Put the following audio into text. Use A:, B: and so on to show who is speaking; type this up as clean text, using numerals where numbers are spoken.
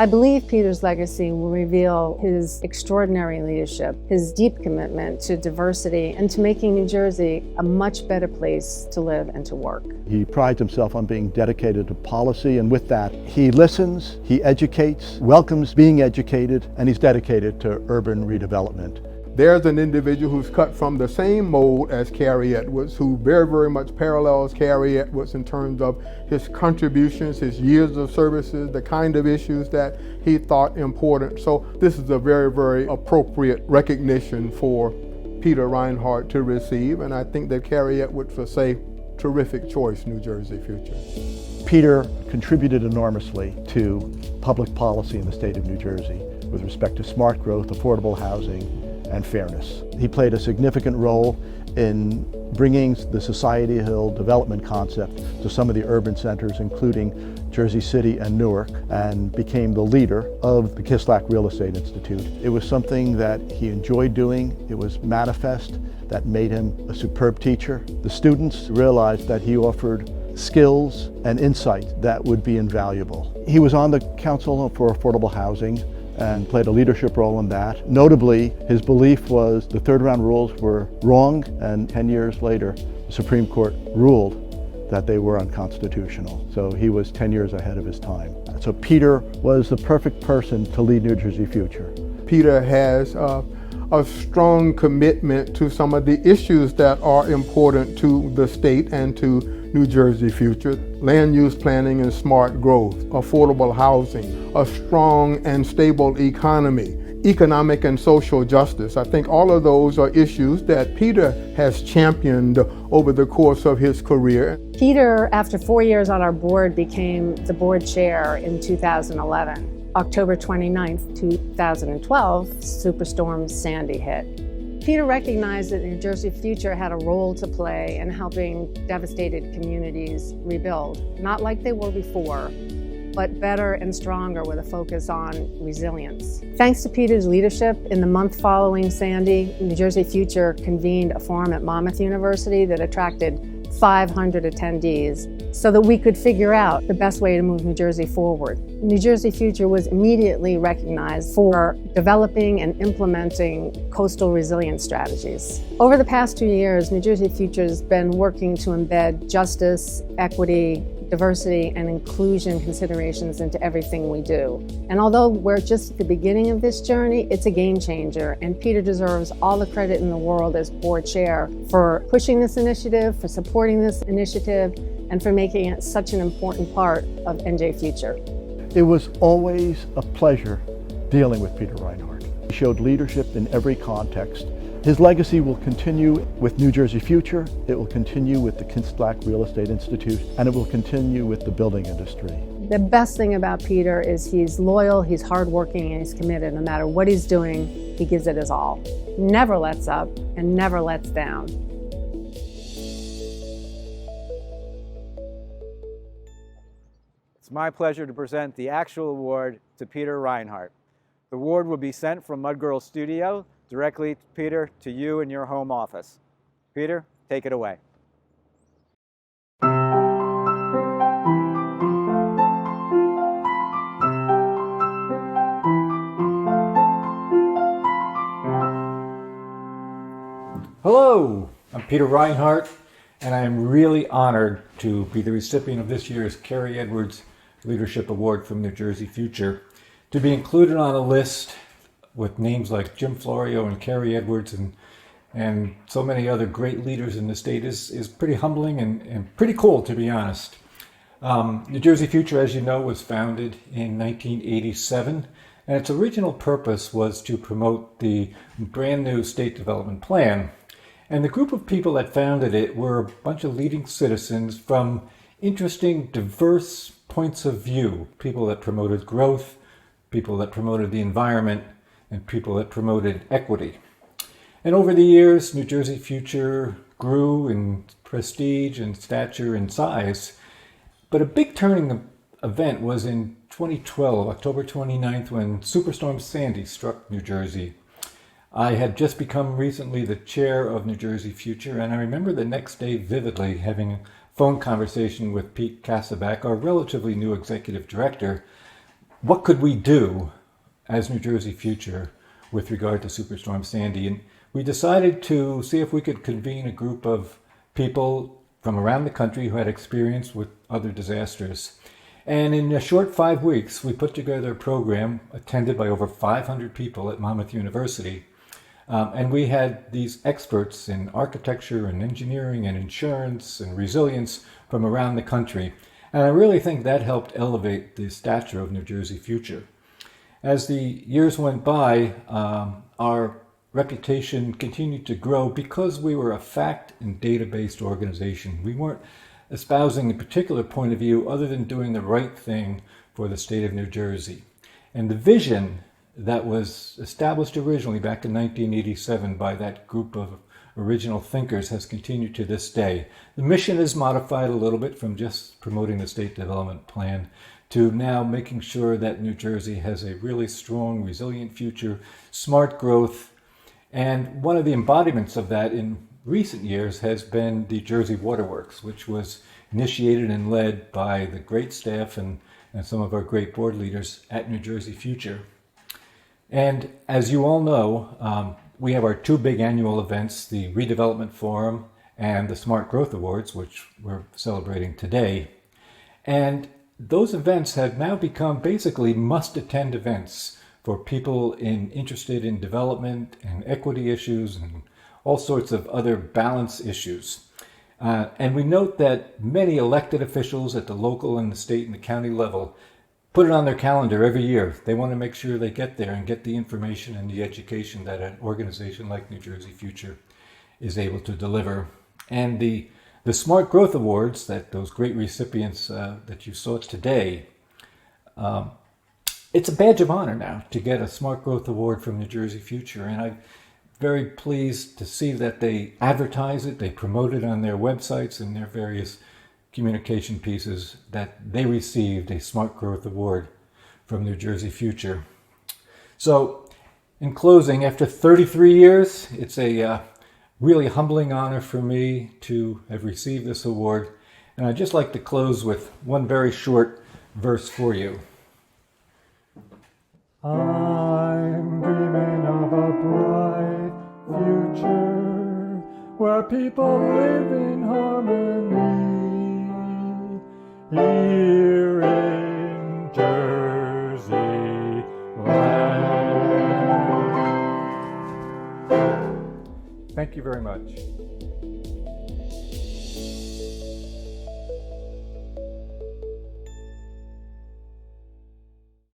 A: I believe Peter's legacy will reveal his extraordinary leadership, his deep commitment to diversity, and to making New Jersey a much better place to live and to work.
B: He prides himself on being dedicated to policy, and with that, he listens, he educates, welcomes being educated, and he's dedicated to urban redevelopment.
C: There's an individual who's cut from the same mold as Cary Edwards, who very much parallels Cary Edwards in terms of his contributions, his years of services, the kind of issues that he thought important. So this is a very appropriate recognition for Peter Reinhart to receive, and I think that Cary Edwards will say, terrific choice, New Jersey future.
B: Peter contributed enormously to public policy in the state of New Jersey with respect to smart growth, affordable housing, and fairness. He played a significant role in bringing the Society Hill development concept to some of the urban centers, including Jersey City and Newark, and became the leader of the Kislak Real Estate Institute. It was something that he enjoyed doing. It was manifest that made him a superb teacher. The students realized that he offered skills and insight that would be invaluable. He was on the Council for Affordable Housing and played a leadership role in that. Notably, his belief was the third round rules were wrong, and 10 years later, the Supreme Court ruled that they were unconstitutional. So he was 10 years ahead of his time. So Peter was the perfect person to lead New Jersey future.
C: Peter has a strong commitment to some of the issues that are important to the state and to New Jersey future. Land use planning and smart growth, affordable housing, a strong and stable economy, economic and social justice. I think all of those are issues that Peter has championed over the course of his career.
A: Peter, after 4 years on our board, became the board chair in 2011. October 29th, 2012, Superstorm Sandy hit. Peter recognized that New Jersey Future had a role to play in helping devastated communities rebuild, not like they were before, but better and stronger with a focus on resilience. Thanks to Peter's leadership, in the month following Sandy, New Jersey Future convened a forum at Monmouth University that attracted 500 attendees so that we could figure out the best way to move New Jersey forward. New Jersey Future was immediately recognized for developing and implementing coastal resilience strategies. Over the past 2 years, New Jersey Future has been working to embed justice, equity, diversity, and inclusion considerations into everything we do. And although we're just at the beginning of this journey, it's a game changer, and Peter deserves all the credit in the world as board chair for pushing this initiative, for supporting this initiative, and for making it such an important part of NJ Future.
B: It was always a pleasure dealing with Peter Reinhart. He showed leadership in every context. His legacy will continue with New Jersey Future, it will continue with the Kislak Real Estate Institute, and it will continue with the building industry.
A: The best thing about Peter is he's loyal, he's hardworking, and he's committed. No matter what he's doing, he gives it his all. Never lets up and never lets down.
D: It's my pleasure to present the actual award to Peter Reinhart. The award will be sent from Mudgirl Studio directly, Peter, to you in your home office. Peter, take it away.
E: Hello, I'm Peter Reinhart, and I am really honored to be the recipient of this year's Cary Edwards Leadership Award from New Jersey Future. To be included on a list with names like Jim Florio and Cary Edwards and so many other great leaders in the state is pretty humbling and pretty cool, to be honest. New Jersey Future, as you know, was founded in 1987, and its original purpose was to promote the brand new state development plan. And the group of people that founded it were a bunch of leading citizens from interesting, diverse points of view, people that promoted growth, people that promoted the environment, and people that promoted equity. And over the years, New Jersey Future grew in prestige and stature and size. But a big turning event was in 2012, October 29th, when Superstorm Sandy struck New Jersey. I had just become recently the chair of New Jersey Future, and I remember the next day vividly having a phone conversation with Pete Kasabak, our relatively new executive director, what could we do as New Jersey Future with regard to Superstorm Sandy? And we decided to see if we could convene a group of people from around the country who had experience with other disasters. And in a short 5 weeks, we put together a program attended by over 500 people at Monmouth University. And we had these experts in architecture and engineering and insurance and resilience from around the country. And I really think that helped elevate the stature of New Jersey Future. As the years went by, our reputation continued to grow because we were a fact and data-based organization. We weren't espousing a particular point of view other than doing the right thing for the state of New Jersey. And the vision that was established originally back in 1987 by that group of original thinkers has continued to this day. The mission is modified a little bit from just promoting the state development plan to now making sure that New Jersey has a really strong, resilient future, smart growth. And one of the embodiments of that in recent years has been the Jersey Waterworks, which was initiated and led by the great staff and some of our great board leaders at New Jersey Future. And as you all know, we have our two big annual events, the Redevelopment Forum and the Smart Growth Awards, which we're celebrating today. And those events have now become basically must-attend events for people interested in development and equity issues and all sorts of other balance issues. And we note that many elected officials at the local and the state and the county level put it on their calendar every year. They want to make sure they get there and get the information and the education that an organization like New Jersey Future is able to deliver. And the Smart Growth Awards, those great recipients that you saw today, it's a badge of honor now to get a Smart Growth Award from New Jersey Future. And I'm very pleased to see that they advertise it, they promote it on their websites and their various communication pieces, that they received a Smart Growth Award from New Jersey Future. So, in closing, after 33 years, it's a really humbling honor for me to have received this award. And I'd just like to close with one very short verse for you. I'm dreaming of a bright future where people live in harmony here in Jersey land. Thank you very much.